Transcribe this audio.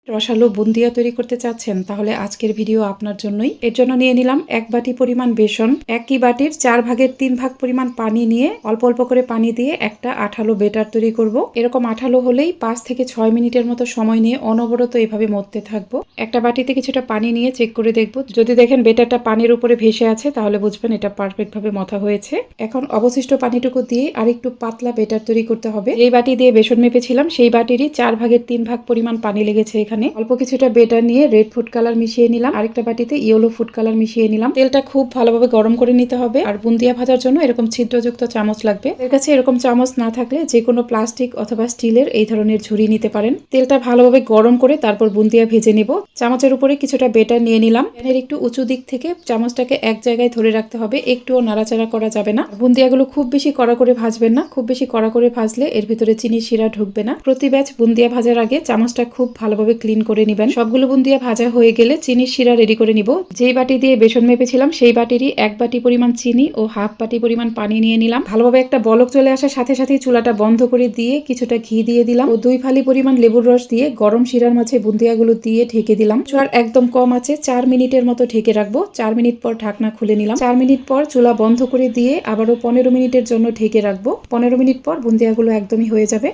রসালো বুন্দিয়া তৈরি করতে চাচ্ছেন তাহলে আজকের ভিডিও আপনার জন্যই। এর জন্য নিয়ে নিলাম 1 বাটি পরিমাণ বেসন। একই বাটির 4 ভাগের 3 ভাগ পরিমাণ পানি নিয়ে অল্প অল্প করে পানি দিয়ে একটা আঠালো বেটার তৈরি করব। এরকম আঠালো হলেই 5 থেকে 6 মিনিটের মতো সময় নিয়ে অনবরত এভাবে মথতে থাকবো। একটা বাটিতে কিছুটা পানি নিয়ে চেক করে দেখব, যদি দেখেন বেটারটা পানির উপরে ভেসে আছে তাহলে বুঝবেন এটা পারফেক্ট ভাবে মথা হয়েছে। এখন অবশিষ্ট পানিটুকু দিয়ে আরেকটু পাতলা বেটার তৈরি করতে হবে। এই বাটি দিয়ে বেসন মেপেছিলাম সেই বাটিরই 4 ভাগের 3 ভাগ পরিমাণ পানি লেগেছে। এখানে অল্প কিছুটা বেটার নিয়ে রেড ফুড কালার মিশিয়ে নিলাম, আরেকটা বাটিতে ইয়েলো ফুড কালার মিশিয়ে নিলাম। তেলটা খুব ভালোভাবে গরম করে নিতে হবে। আর বুন্দিয়া ভাজার জন্য এরকম ছিদ্রযুক্ত চামচ লাগবে। এর কাছে এরকম চামচ না থাকলে যে কোনো প্লাস্টিক অথবা স্টিলের এই ধরনের ঝুড়ি নিতে পারেন। তেলটা ভালোভাবে গরম করে তারপর বুন্দিয়া ভেজে নিব। চামচের উপরে কিছুটা বেটার নিয়ে নিলাম। প্যানের একটু উঁচু দিক থেকে চামচটাকে এক জায়গায় ধরে রাখতে হবে, একটুও নাড়াচাড়া করা যাবে না। বুন্দিয়াগুলো খুব বেশি কড়া করে ভাজবেন না, খুব বেশি কড়া করে ভাজলে এর ভিতরে চিনি শিরা ঢুকবে না। প্রতি ব্যাচ বুন্দিয়া ভাজার আগে চামচটা খুব ভালোভাবে ক্লিন করে নিবেন। সবগুলো বুন্দিয়া ভাজা হয়ে গেলে চিনির শিরা রেডি করে নিব। যেই বাটি দিয়ে বেসন মেপেছিলাম সেই বাটিরই 1 বাটি পরিমাণ চিনি ও হাফ বাটি পরিমাণ পানি নিয়ে নিলাম। ভালোভাবে একটা বলক চলে আসার সাথে সাথে চুলাটা বন্ধ করে দিয়ে কিছুটা ঘি দিয়ে দিলাম ও 2 ফালি পরিমাণ লেবুর রস দিয়ে গরম শিরার মাঝে বুন্দিয়াগুলো দিয়ে ঢেকে দিলাম। চুলার একদম কম আছে 4 মিনিটের মতো ঢেকে রাখবো। 4 মিনিট পর ঢাকনা খুলে নিলাম। 4 মিনিট পর চুলা বন্ধ করে দিয়ে আবারও 15 মিনিটের জন্য ঢেকে রাখবো। 15 মিনিট পর বুন্দিয়াগুলো একদমই হয়ে যাবে।